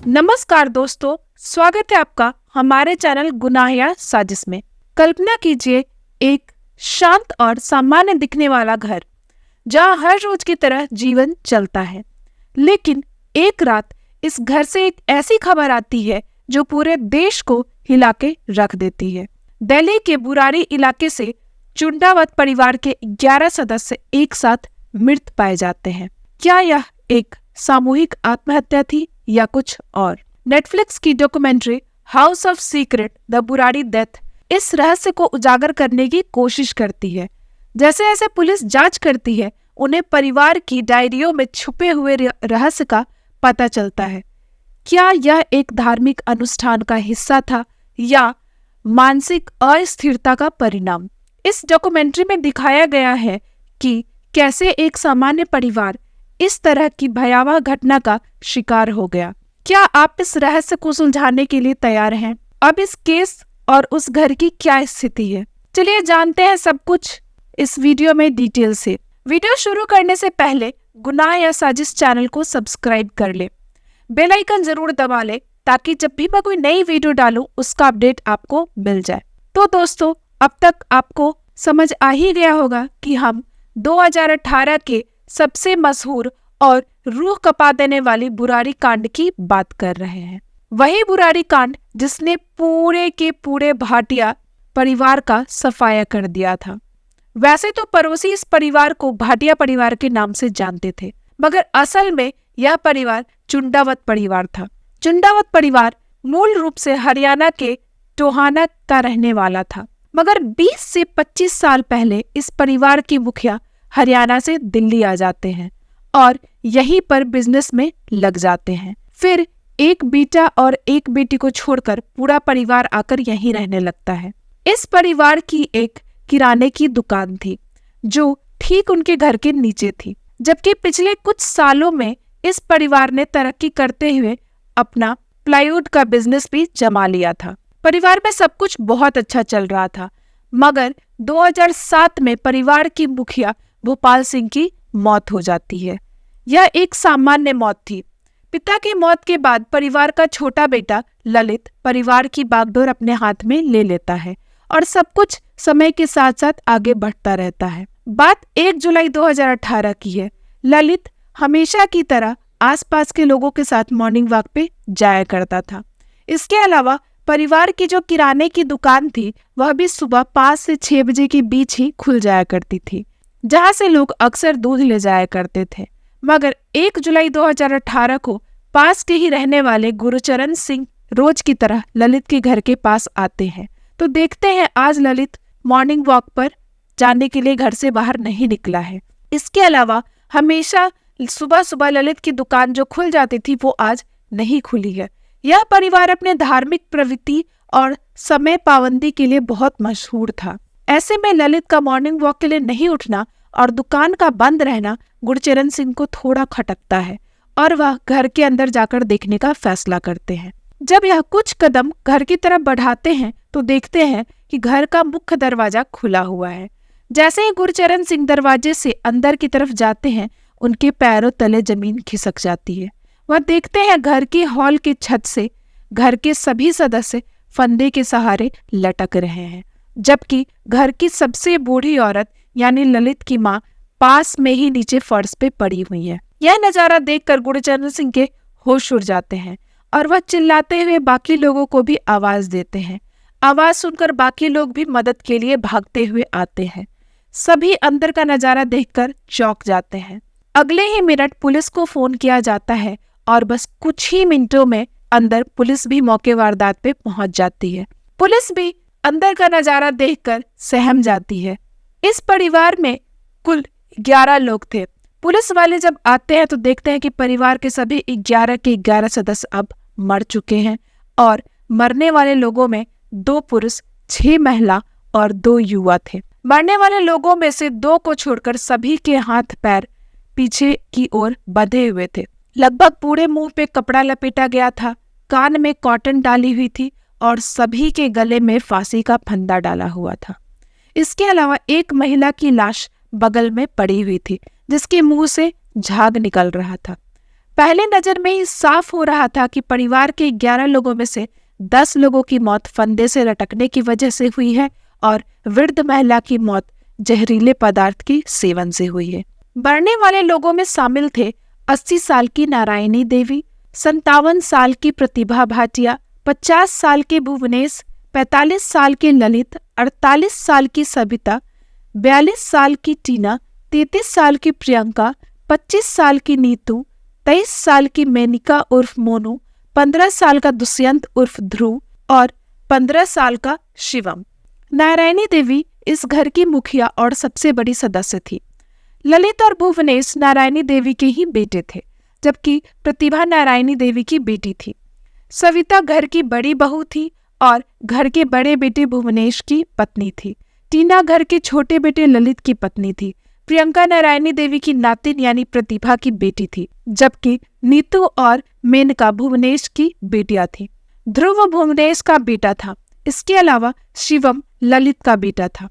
नमस्कार दोस्तों, स्वागत है आपका हमारे चैनल गुनाह या साजिश में। कल्पना कीजिए एक शांत और सामान्य दिखने वाला घर जहां हर रोज की तरह जीवन चलता है। लेकिन एक रात इस घर से एक ऐसी खबर आती है जो पूरे देश को हिला के रख देती है। दिल्ली के बुराड़ी इलाके से चुंडावत परिवार के 11 सदस्य एक साथ मृत पाए जाते हैं। क्या यह एक सामूहिक आत्महत्या थी या कुछ और? नेटफ्लिक्स की documentary house of secret the Burari death इस रहस्य को उजागर करने की कोशिश करती है। जैसे जैसे पुलिस जांच करती है, उन्हें परिवार की डायरियों में छुपे हुए रहस्य का पता चलता है। क्या यह एक धार्मिक अनुष्ठान का हिस्सा था या मानसिक अस्थिरता का परिणाम? इस डॉक्यूमेंट्री में दिखाया गया है कि कैसे एक सामान्य परिवार इस तरह की भयावह घटना का शिकार हो गया। क्या आप इस रहस्य को सुलझाने के लिए तैयार हैं? अब इस केस और उस घर की क्या स्थिति है, चलिए जानते हैं सब कुछ इस वीडियो में डिटेल से। वीडियो शुरू करने से पहले गुनाह या साजिश चैनल को सब्सक्राइब कर ले, बेल आइकन जरूर दबा ले ताकि जब भी मैं कोई नई वीडियो डालूं उसका अपडेट आपको मिल जाए। तो दोस्तों, अब तक आपको समझ आ ही गया होगा कि हम 2018 के सबसे मशहूर और रूह कपा देने वाली बुराड़ी कांड की बात कर रहे हैं। वही बुराड़ी कांड जिसने पूरे के पूरे भाटिया परिवार का सफाया कर दिया था। वैसे तो पड़ोसी इस परिवार को भाटिया परिवार के नाम से जानते थे, मगर असल में यह परिवार चुंडावत परिवार था। चुंडावत परिवार मूल रूप से हरियाणा के टोहाना का रहने वाला था, मगर 20 से 25 साल पहले इस परिवार की मुखिया हरियाणा से दिल्ली आ जाते हैं और यहीं पर बिजनेस में लग जाते हैं। फिर एक बेटा और एक बेटी को छोड़कर पूरा परिवार आकर यहीं रहने लगता है। इस परिवार की एक किराने की दुकान थी जो ठीक उनके घर के नीचे थी, जबकि पिछले कुछ सालों में इस परिवार ने तरक्की करते हुए अपना प्लाईवुड का बिजनेस भी जमा लिया था। परिवार में सब कुछ बहुत अच्छा चल रहा था, मगर 2007 में परिवार की मुखिया भोपाल सिंह की मौत हो जाती है। यह एक सामान्य मौत थी। पिता की मौत के बाद परिवार का छोटा बेटा ललित परिवार की बागडोर अपने हाथ में ले लेता है और सब कुछ समय के साथ साथ आगे बढ़ता रहता है। बात 1 जुलाई 2018 की है। ललित हमेशा की तरह आसपास के लोगों के साथ मॉर्निंग वॉक पे जाया करता था। इसके अलावा परिवार की जो किराने की दुकान थी वह भी सुबह 5 से 6 बजे के बीच ही खुल जाया करती थी, जहां से लोग अक्सर दूध ले जाया करते थे। मगर 1 जुलाई 2018 को पास के ही रहने वाले गुरुचरण सिंह रोज की तरह ललित के घर के पास आते हैं। तो देखते हैं आज ललित मॉर्निंग वॉक पर जाने के लिए घर से बाहर नहीं निकला है। इसके अलावा हमेशा सुबह सुबह ललित की दुकान जो खुल जाती थी वो आज नहीं खुली है। यह परिवार अपने धार्मिक प्रवृत्ति और समय पाबंदी के लिए बहुत मशहूर था। ऐसे में ललित का मॉर्निंग वॉक के लिए नहीं उठना और दुकान का बंद रहना गुरचरण सिंह को थोड़ा खटकता है और वह घर के अंदर जाकर देखने का फैसला करते हैं। जब यह कुछ कदम घर की तरफ बढ़ाते हैं तो देखते हैं कि घर का मुख्य दरवाजा खुला हुआ है। जैसे ही गुरचरण सिंह दरवाजे से अंदर की तरफ जाते हैं, उनके पैरों तले जमीन खिसक जाती है। वह देखते हैं घर के हॉल के छत से घर के सभी सदस्य फंदे के सहारे लटक रहे हैं, जबकि घर की सबसे बूढ़ी औरत यानी ललित की माँ पास में ही नीचे फर्श पे पड़ी हुई है। यह नजारा देखकर गुरचरण सिंह के होश उड़ जाते हैं और वह चिल्लाते हुए बाकी लोगों को भी आवाज देते हैं। आवाज सुनकर बाकी लोग भी मदद के लिए भागते हुए आते हैं। सभी अंदर का नजारा देखकर चौंक जाते हैं। अगले ही मिनट पुलिस को फोन किया जाता है और बस कुछ ही मिनटों में अंदर पुलिस भी मौके वारदात पे पहुंच जाती है। पुलिस भी अंदर का नजारा देखकर सहम जाती है। इस परिवार में कुल 11 लोग थे। पुलिस वाले जब आते हैं तो देखते हैं कि परिवार के सभी 11 के 11 सदस्य अब मर चुके हैं और मरने वाले लोगों में 2 पुरुष, 6 महिला और 2 युवा थे। मरने वाले लोगों में से 2 को छोड़कर सभी के हाथ पैर पीछे की ओर बंधे हुए थे। लगभग पूरे मुंह पे कपड़ा लपेटा गया था, कान में कॉटन डाली हुई थी और सभी के गले में फांसी का फंदा डाला हुआ था। इसके अलावा एक महिला की लाश बगल में पड़ी हुई थी जिसके मुंह से झाग निकल रहा था। पहले नजर में ही साफ हो रहा था कि परिवार के 11 लोगों में से 10 लोगों की मौत फंदे से लटकने की वजह से हुई है और वृद्ध महिला की मौत जहरीले पदार्थ के सेवन से हुई है। मरने वाले लोगों में शामिल थे 80 साल की नारायणी देवी, 57 साल की प्रतिभा भाटिया, 50 साल के भुवनेश, 45 साल के ललित, 48 साल की सबिता, 42 साल की टीना, 33 साल की प्रियंका, 25 साल की नीतू, 23 साल की मेनिका उर्फ मोनू, 15 साल का दुष्यंत उर्फ ध्रुव और 15 साल का शिवम। नारायणी देवी इस घर की मुखिया और सबसे बड़ी सदस्य थी। ललित और भुवनेश नारायणी देवी के ही बेटे थे, जबकि प्रतिभा नारायणी देवी की बेटी थी। सविता घर की बड़ी बहू थी और घर के बड़े बेटे भुवनेश की पत्नी थी। टीना घर के छोटे बेटे ललित की पत्नी थी। प्रियंका नारायणी देवी की नातिन यानी प्रतिभा की बेटी थी, जबकि नीतू और मेनका भुवनेश की बेटियां थी। ध्रुव भुवनेश का बेटा था। इसके अलावा शिवम ललित का बेटा था।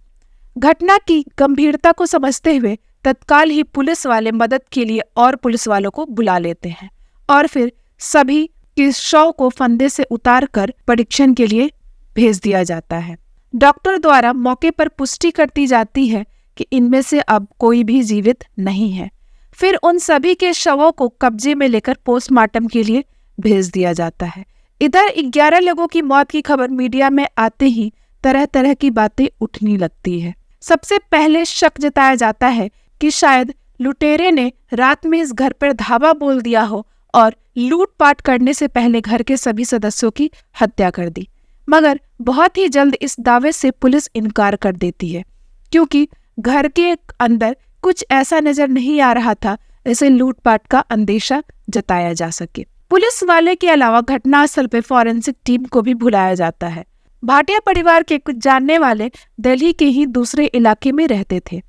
घटना की गंभीरता को समझते हुए तत्काल ही पुलिस वाले मदद के लिए और पुलिस वालों को बुला लेते हैं और फिर सभी के शव को फंदे से उतार कर परीक्षण के लिए भेज दिया जाता है। डॉक्टर द्वारा मौके पर पुष्टि करती जाती है कि इनमें से अब कोई भी जीवित नहीं है। फिर उन सभी के शवों को कब्जे में लेकर पोस्टमार्टम के लिए भेज दिया जाता है। इधर 11 लोगों की मौत की खबर मीडिया में आते ही तरह तरह की बातें उठने लगती है। सबसे पहले शक जताया जाता है कि शायद लुटेरे ने रात में इस घर पर धावा बोल दिया हो और लूटपाट करने से पहले घर के सभी सदस्यों की हत्या कर दी। मगर बहुत ही जल्द इस दावे से पुलिस इनकार कर देती है, क्योंकि घर के अंदर कुछ ऐसा नजर नहीं आ रहा था जिसे लूटपाट का अंदेशा जताया जा सके। पुलिस वाले के अलावा घटनास्थल पर फॉरेंसिक टीम को भी बुलाया जाता है। भाटिया परिवार के कुछ जानने वाले दिल्ली के ही दूसरे इलाके में रहते थे।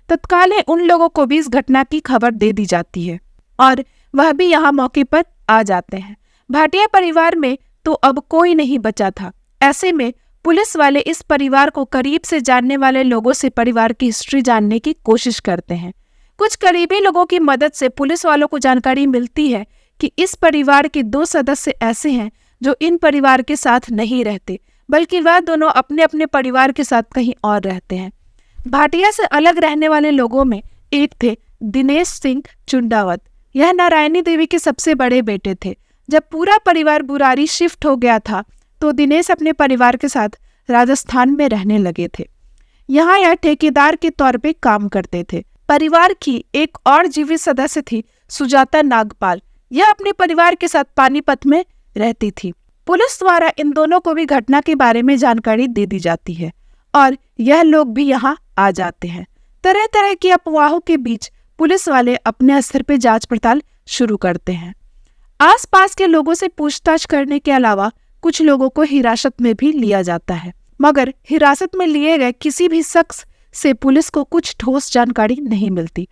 तत्काल उन लोगों को भी इस घटना की खबर दे दी जाती है और वह भी यहाँ मौके पर आ जाते हैं। भाटिया परिवार में तो अब कोई नहीं बचा था। ऐसे में पुलिस वाले इस परिवार को करीब से जानने वाले लोगों से परिवार की हिस्ट्री जानने की कोशिश करते हैं। कुछ करीबी लोगों की मदद से पुलिस वालों को जानकारी मिलती है कि इस परिवार के 2 सदस्य ऐसे हैं जो इन परिवार के साथ नहीं रहते, बल्कि वह दोनों अपने अपने परिवार के साथ कहीं और रहते हैं। भाटिया से अलग रहने वाले लोगों में एक थे दिनेश सिंह चुंडावत। यह नारायणी देवी के सबसे बड़े बेटे थे। जब पूरा परिवार बुरारी शिफ्ट हो गया था तो दिनेश अपने परिवार के साथ राजस्थान में रहने लगे थे। यहाँ यह ठेकेदार के तौर पे काम करते थे। परिवार की एक और जीवित सदस्य थी सुजाता नागपाल। यह अपने परिवार के साथ पानीपत में रहती थी। पुलिस द्वारा इन दोनों को भी घटना के बारे में जानकारी दे दी जाती है और यह लोग भी यहाँ आ जाते हैं। तरह तरह की अफवाहों के बीच पुलिस वाले अपने स्तर पर जांच पड़ताल शुरू करते हैं। आसपास के लोगों से पूछताछ करने के अलावा कुछ लोगों को हिरासत में भी लिया जाता है, मगर हिरासत में लिए गए किसी भी शख्स से पुलिस को कुछ ठोस जानकारी नहीं मिलती।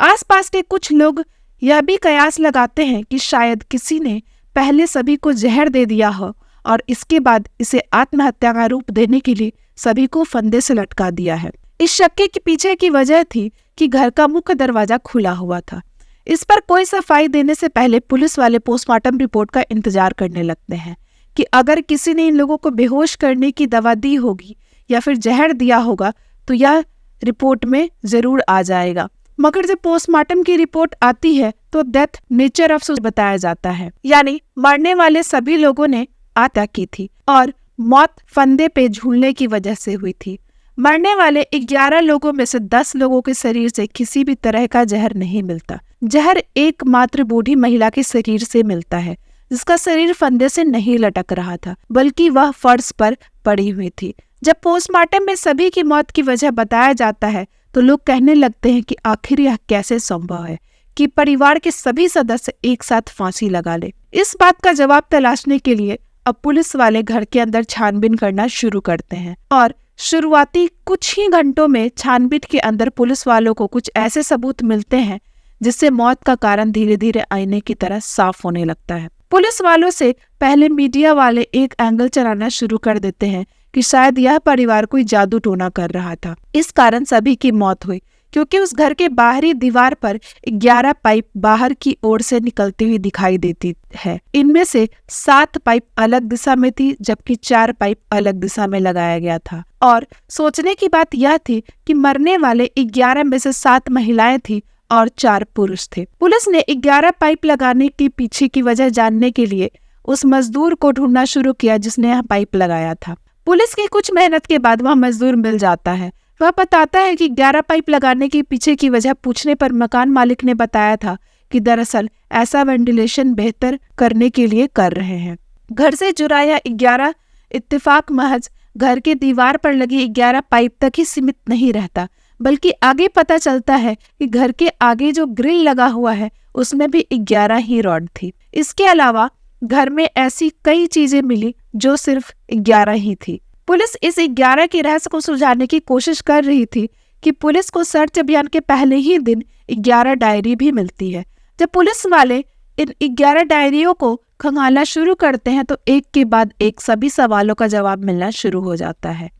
आसपास के कुछ लोग यह भी कयास लगाते हैं कि शायद किसी ने पहले सभी को जहर दे दिया हो और इसके बाद इसे आत्महत्या का रूप देने के लिए सभी को फंदे से लटका दिया है। इस शक्के के पीछे की वजह थी कि घर का मुख्य दरवाजा खुला हुआ था। इस पर कोई सफाई देने से पहले पुलिस वाले पोस्टमार्टम रिपोर्ट का इंतजार करने लगते हैं कि अगर किसी ने इन लोगों को बेहोश करने की दवा दी होगी या फिर जहर दिया होगा तो यह रिपोर्ट में जरूर आ जाएगा। मगर जब पोस्टमार्टम की रिपोर्ट आती है तो डेथ नेचर ऑफ बताया जाता है, यानी मरने वाले सभी लोगों ने आत्महत्या की थी और मौत फंदे पे झूलने की वजह से हुई थी। मरने वाले 11 लोगों में से 10 लोगों के शरीर से किसी भी तरह का जहर नहीं मिलता। जहर एकमात्र बूढ़ी महिला के शरीर से मिलता है, जिसका शरीर फंदे से नहीं लटक रहा था बल्कि वह फर्श पर पड़ी हुई थी। जब पोस्टमार्टम में सभी की मौत की वजह बताया जाता है तो लोग कहने लगते हैं कि आखिर यह कैसे संभव है कि परिवार के सभी सदस्य एक साथ फांसी लगा ले। इस बात का जवाब तलाशने के लिए अब पुलिस वाले घर के अंदर छानबीन करना शुरू करते हैं और शुरुआती कुछ ही घंटों में छानबीन के अंदर पुलिस वालों को कुछ ऐसे सबूत मिलते हैं जिससे मौत का कारण धीरे धीरे आईने की तरह साफ होने लगता है। पुलिस वालों से पहले मीडिया वाले एक एंगल चलाना शुरू कर देते हैं कि शायद यह परिवार कोई जादू टोना कर रहा था, इस कारण सभी की मौत हुई, क्योंकि उस घर के बाहरी दीवार पर 11 पाइप बाहर की ओर से निकलती हुई दिखाई देती है। इनमें से 7 पाइप अलग दिशा में थी, जबकि 4 पाइप अलग दिशा में लगाया गया था। और सोचने की बात यह थी कि मरने वाले 11 में से 7 महिलाएं थी और 4 पुरुष थे। पुलिस ने 11 पाइप लगाने के पीछे की वजह जानने के लिए उस मजदूर को ढूंढना शुरू किया जिसने यह पाइप लगाया था। पुलिस की कुछ मेहनत के बाद वह मजदूर मिल जाता है। वह बताता है कि 11 पाइप लगाने के पीछे की वजह पूछने पर मकान मालिक ने बताया था कि दरअसल ऐसा वेंटिलेशन बेहतर करने के लिए कर रहे हैं। घर से जुड़ा यह 11 इत्तेफाक महज घर के दीवार पर लगी 11 पाइप तक ही सीमित नहीं रहता, बल्कि आगे पता चलता है कि घर के आगे जो ग्रिल लगा हुआ है उसमें भी 11 ही रॉड थी। इसके अलावा घर में ऐसी कई चीजें मिली जो सिर्फ 11 ही थी। पुलिस इस 11 के रहस्य को सुलझाने की कोशिश कर रही थी कि पुलिस को सर्च अभियान के पहले ही दिन 11 डायरी भी मिलती है। जब पुलिस वाले इन 11 डायरियों को खंगालना शुरू करते हैं तो एक के बाद एक सभी सवालों का जवाब मिलना शुरू हो जाता है।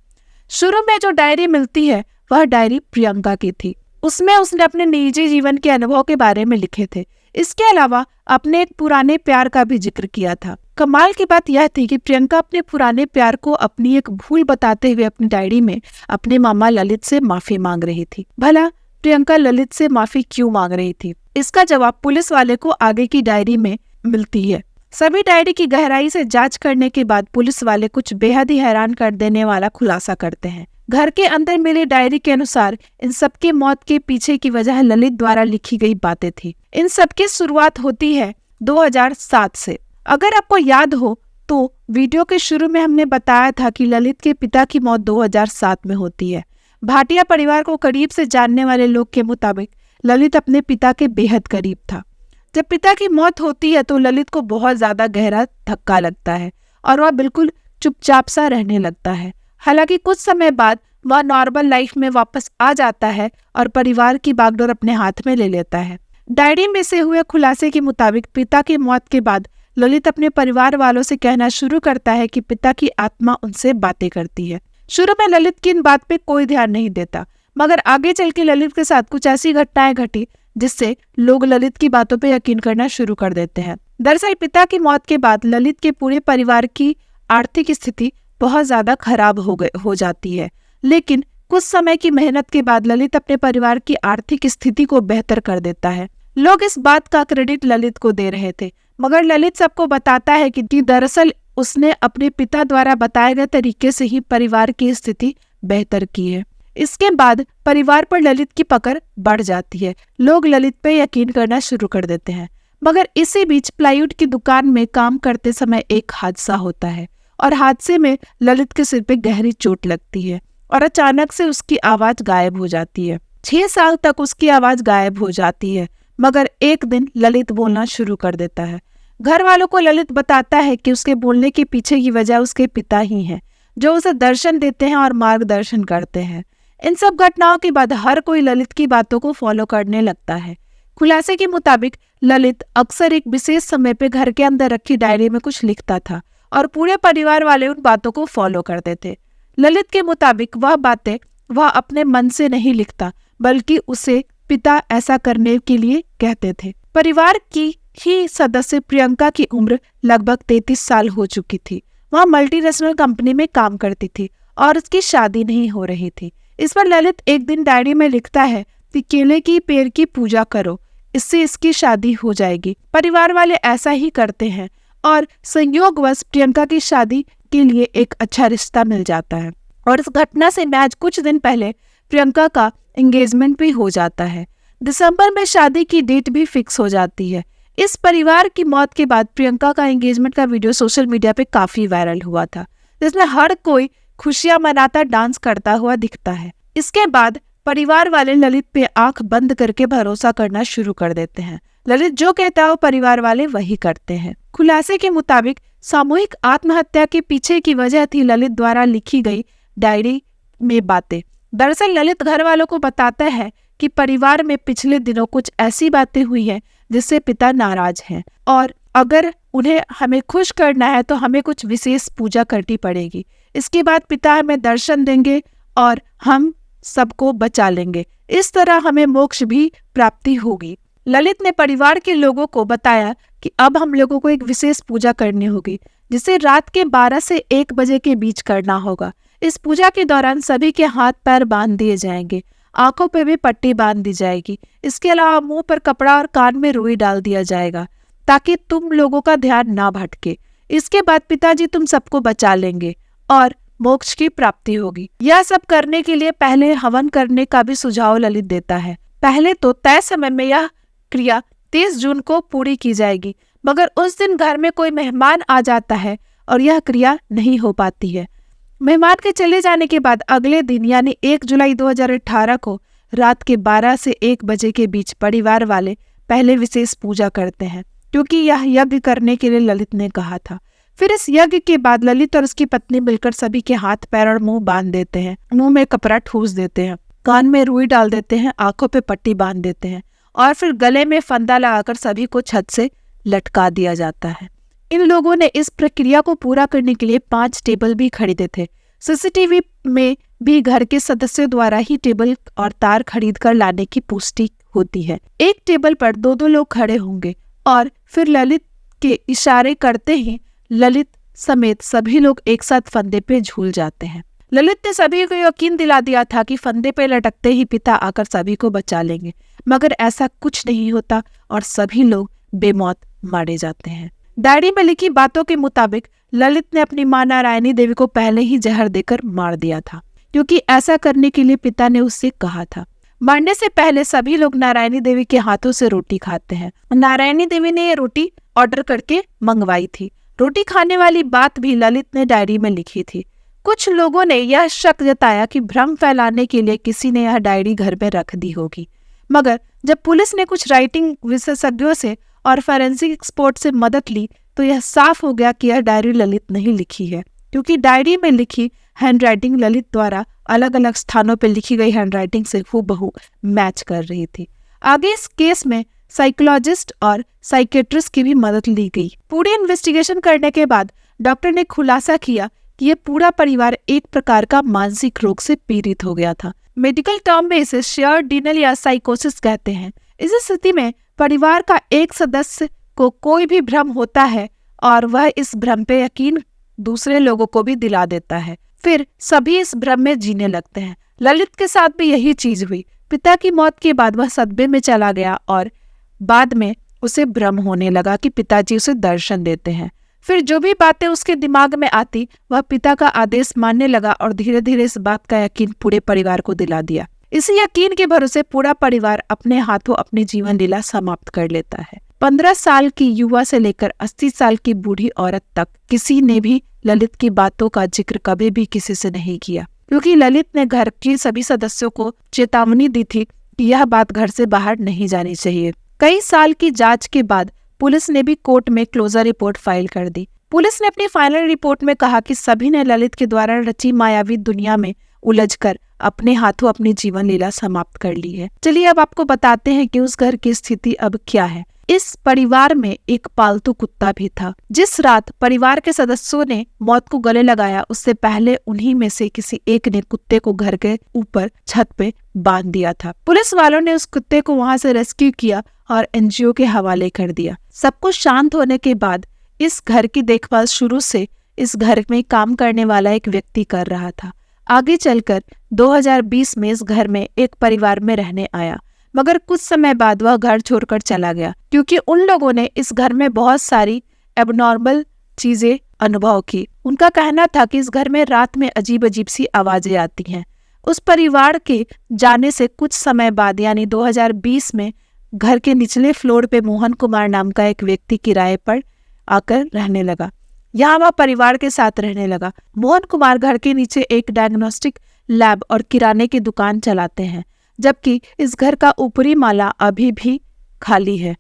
शुरू में जो डायरी मिलती है वह डायरी प्रियंका की थी। उसमें उसने अपने निजी जीवन के अनुभव के बारे में लिखे थे। इसके अलावा अपने एक पुराने प्यार का भी जिक्र किया था। कमाल की बात यह थी कि प्रियंका अपने पुराने प्यार को अपनी एक भूल बताते हुए अपनी डायरी में अपने मामा ललित से माफी मांग रही थी। भला प्रियंका ललित से माफी क्यों मांग रही थी? इसका जवाब पुलिस वाले को आगे की डायरी में मिलती है। सभी डायरी की गहराई से जांच करने के बाद पुलिस वाले कुछ बेहद ही हैरान कर देने वाला खुलासा करते हैं। घर के अंदर मिली डायरी के अनुसार इन सबके मौत के पीछे की वजह ललित द्वारा लिखी गई बातें थी। इन सब की शुरुआत होती है 2007 से। अगर आपको याद हो तो वीडियो के शुरू में हमने बताया था कि ललित के पिता की मौत 2007 में होती है। भाटिया परिवार को करीब से जानने वाले लोग के मुताबिक ललित अपने पिता के बेहद करीब था। जब पिता की मौत होती है तो ललित को बहुत ज्यादा गहरा धक्का लगता है और वह बिल्कुल चुपचाप सा रहने लगता है। हालांकि कुछ समय बाद वह नॉर्मल लाइफ में वापस आ जाता है और परिवार की बागडोर अपने हाथ में ले लेता है। डायरी में से हुए खुलासे के मुताबिक पिता की मौत के बाद ललित अपने परिवार वालों से कहना शुरू करता है कि पिता की आत्मा उनसे बातें करती है। शुरू में ललित की इन बात पे कोई ध्यान नहीं देता, मगर आगे चल के ललित के साथ कुछ ऐसी घटनाएं घटी जिससे लोग ललित की बातों पे यकीन करना शुरू कर देते हैं। दरअसल पिता की मौत के बाद ललित के पूरे परिवार की आर्थिक स्थिति बहुत ज्यादा खराब हो जाती है, लेकिन कुछ समय की मेहनत के बाद ललित अपने परिवार की आर्थिक स्थिति को बेहतर कर देता है। लोग इस बात का क्रेडिट ललित को दे रहे थे, मगर ललित सबको बताता है कि दरअसल उसने अपने पिता द्वारा बताए गए तरीके से ही परिवार की स्थिति बेहतर की है। इसके बाद परिवार पर ललित की पकड़ बढ़ जाती है। लोग ललित पे यकीन करना शुरू कर देते हैं। मगर इसी बीच प्लाईवुड की दुकान में काम करते समय एक हादसा होता है और हादसे में ललित के सिर पे गहरी चोट लगती है और अचानक से उसकी आवाज गायब हो जाती है। 6 साल तक उसकी आवाज गायब हो जाती है, मगर एक दिन ललित बोलना शुरू कर देता है। घर वालों को ललित बताता है कि उसके बोलने के पीछे की वजह उसके पिता ही हैं, जो उसे दर्शन देते हैं और मार्गदर्शन करते हैं। इन सब घटनाओं के बाद हर कोई ललित की बातों को फॉलो करने लगता है। खुलासे के मुताबिक ललित अक्सर एक विशेष समय पे घर के अंदर रखी डायरी में कुछ लिखता था और पूरे परिवार वाले उन बातों को फॉलो करते थे। ललित के मुताबिक वह बातें वह अपने मन से नहीं लिखता, बल्कि उसे पिता ऐसा करने के लिए कहते थे। परिवार की ही सदस्य प्रियंका की उम्र लगभग 33 साल हो चुकी थी। वह मल्टीनेशनल कंपनी में काम करती थी और उसकी शादी नहीं हो रही थी। इस पर ललित एक दिन डायरी में लिखता है कि केले की पेड़ की पूजा करो, इससे इसकी शादी हो जाएगी। परिवार वाले ऐसा ही करते हैं और संयोगवश प्रियंका की शादी के लिए एक अच्छा रिश्ता मिल जाता है। और इस घटना से मैच कुछ दिन पहले प्रियंका का एंगेजमेंट भी हो जाता है। दिसंबर में शादी की डेट भी फिक्स हो जाती है। इस परिवार की मौत के बाद प्रियंका का एंगेजमेंट का वीडियो सोशल मीडिया पे काफी वायरल हुआ था, जिसमें हर कोई खुशियां मनाता डांस करता हुआ दिखता है। इसके बाद परिवार वाले ललित पे आंख बंद करके भरोसा करना शुरू कर देते हैं। ललित जो कहता है वो परिवार वाले वही करते हैं। खुलासे के मुताबिक सामूहिक आत्महत्या के पीछे की वजह थी ललित द्वारा लिखी गई डायरी में बातें। दरअसल ललित घर वालों को बताता है कि परिवार में पिछले दिनों कुछ ऐसी बातें हुई है जिससे पिता नाराज हैं और अगर उन्हें हमें खुश करना है तो हमें कुछ विशेष पूजा करनी पड़ेगी। इसके बाद पिता हमें दर्शन देंगे और हम सबको बचा लेंगे। इस तरह हमें मोक्ष भी प्राप्ति होगी। ललित ने परिवार के लोगों को बताया कि अब हम लोगों को एक विशेष पूजा करनी होगी, जिसे रात के 12 से 1 बजे के बीच करना होगा। इस पूजा के दौरान सभी के हाथ पैर बांध दिए जाएंगे, आंखों पे भी पट्टी बांध दी जाएगी। इसके अलावा मुंह पर कपड़ा और कान में रुई डाल दिया जाएगा ताकि तुम लोगों का ध्यान ना भटके। इसके बाद पिताजी तुम सबको बचा लेंगे और मोक्ष की प्राप्ति होगी। यह सब करने के लिए पहले हवन करने का भी सुझाव ललित देता है। पहले तो तय समय में यह क्रिया 30 जून को पूरी की जाएगी, मगर उस दिन घर में कोई मेहमान आ जाता है और यह क्रिया नहीं हो पाती है। मेहमान के चले जाने के बाद अगले दिन यानी 1 जुलाई 2018 को रात के 12 से 1 बजे के बीच परिवार वाले पहले विशेष पूजा करते हैं, क्योंकि यह यज्ञ करने के लिए ललित ने कहा था। फिर इस यज्ञ के बाद ललित और उसकी पत्नी मिलकर सभी के हाथ पैर और मुंह बांध देते हैं, मुंह में कपड़ा ठूस देते हैं, कान में रुई डाल देते हैं, आंखों पे पट्टी बांध देते हैं और फिर गले में फंदा लगाकर सभी को छत से लटका दिया जाता है। इन लोगों ने इस प्रक्रिया को पूरा करने के लिए 5 टेबल भी खरीदे थे। सीसीटीवी में भी घर के सदस्यों द्वारा ही टेबल और तार खरीद कर लाने की पुष्टि होती है। एक टेबल पर 2-2 लोग खड़े होंगे और फिर ललित के इशारे करते ही ललित समेत सभी लोग एक साथ फंदे पे झूल जाते हैं। ललित ने सभी को यकीन दिला दिया था कि फंदे पे लटकते ही पिता आकर सभी को बचा लेंगे, मगर ऐसा कुछ नहीं होता और सभी लोग बेमौत मारे जाते हैं। डायरी में लिखी बातों के मुताबिक ललित ने अपनी मां नारायणी देवी को पहले ही जहर देकर मार दिया था, क्योंकि ऐसा करने के लिए पिता ने उससे कहा था। मरने से पहले सभी लोग नारायणी देवी के हाथों से रोटी खाते हैं। नारायणी देवी ने ये रोटी ऑर्डर करके मंगवाई थी। रोटी खाने वाली बात भी ललित ने डायरी में लिखी थी। कुछ लोगों ने यह शक जताया कि भ्रम फैलाने के लिए किसी ने यह डायरी घर में रख दी होगी, मगर जब पुलिस ने कुछ राइटिंग विशेषज्ञों से और फॉरेंसिक एक्सपर्ट से मदद ली तो यह साफ हो गया कि यह डायरी ललित नहीं लिखी है, क्योंकि डायरी में लिखी हैंडराइटिंग ललित द्वारा अलग अलग स्थानों पर लिखी गई हैंडराइटिंग से हूबहू मैच कर रही थी। आगे इस केस में साइकोलॉजिस्ट और साइकेट्रिस्ट की भी मदद ली गई। पूरी इन्वेस्टिगेशन करने के बाद डॉक्टर ने खुलासा किया कि यह पूरा परिवार एक प्रकार का मानसिक रोग से पीड़ित हो गया था। मेडिकल टर्म में इसे शेयर्ड डिनल या साइकोसिस कहते हैं। इस स्थिति में परिवार का एक सदस्य को कोई भी भ्रम होता है और वह इस भ्रम पे यकीन दूसरे लोगों को भी दिला देता है, फिर सभी इस भ्रम में जीने लगते हैं। ललित के साथ भी यही चीज हुई। पिता की मौत के बाद वह सदमे में चला गया और बाद में उसे भ्रम होने लगा कि पिताजी उसे दर्शन देते हैं। फिर जो भी बातें उसके दिमाग में आती वह पिता का आदेश मानने लगा और धीरे धीरे इस बात का यकीन पूरे परिवार को दिला दिया। इसी यकीन के भरोसे पूरा परिवार अपने हाथों अपनी जीवन लीला समाप्त कर लेता है। 15 साल की युवा से लेकर 80 साल की बूढ़ी औरत तक किसी ने भी ललित की बातों का जिक्र कभी भी किसी से नहीं किया, क्योंकि ललित ने घर के सभी सदस्यों को चेतावनी दी थी कि यह बात घर से बाहर नहीं जानी चाहिए। कई साल की जांच के बाद पुलिस ने भी कोर्ट में क्लोजर रिपोर्ट फाइल कर दी। पुलिस ने अपनी फाइनल रिपोर्ट में कहा कि सभी ने ललित के द्वारा रची मायावी दुनिया में उलझकर अपने हाथों अपनी जीवन लीला समाप्त कर ली है। चलिए अब आपको बताते हैं कि उस घर की स्थिति अब क्या है। इस परिवार में एक पालतू कुत्ता भी था। जिस रात परिवार के सदस्यों ने मौत को गले लगाया, उससे पहले उन्हीं में से किसी एक ने कुत्ते को घर के ऊपर छत पे बांध दिया था। पुलिस वालों ने उस कुत्ते को वहां से रेस्क्यू किया और एनजीओ के हवाले कर दिया। सब कुछ शांत होने के बाद इस घर की देखभाल शुरू से इस घर में काम करने वाला एक व्यक्ति कर रहा था। आगे चलकर 2020 में इस घर में एक परिवार में रहने आया, मगर कुछ समय बाद वह घर छोड़कर चला गया, क्योंकि उन लोगों ने इस घर में बहुत सारी एबनॉर्मल चीजें अनुभव की। उनका कहना था कि इस घर में रात में अजीब अजीब सी आवाजें आती हैं। उस परिवार के जाने से कुछ समय बाद यानी 2020 में घर के निचले फ्लोर पे मोहन कुमार नाम का एक व्यक्ति किराए पर आकर रहने लगा। यहाँ वह परिवार के साथ रहने लगा। मोहन कुमार घर के नीचे एक डायग्नोस्टिक लैब और किराने की दुकान चलाते हैं, जबकि इस घर का ऊपरी माला अभी भी खाली है।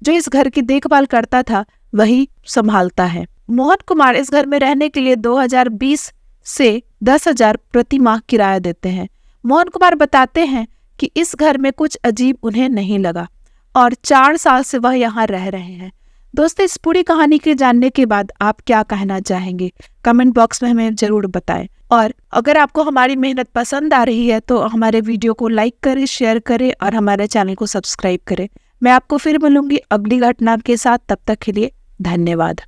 जो इस घर की देखभाल करता था वही संभालता है। मोहन कुमार इस घर में रहने के लिए 2020 से 10,000 प्रति माह किराया देते हैं। मोहन कुमार बताते हैं कि इस घर में कुछ अजीब उन्हें नहीं लगा और 4 साल से वह यहाँ रह रहे हैं। दोस्तों, इस पूरी कहानी के जानने के बाद आप क्या कहना चाहेंगे? कमेंट बॉक्स में हमें जरूर बताएं और अगर आपको हमारी मेहनत पसंद आ रही है तो हमारे वीडियो को लाइक करें, शेयर करें और हमारे चैनल को सब्सक्राइब करें। मैं आपको फिर मिलूंगी अगली घटना के साथ। तब तक के लिए धन्यवाद।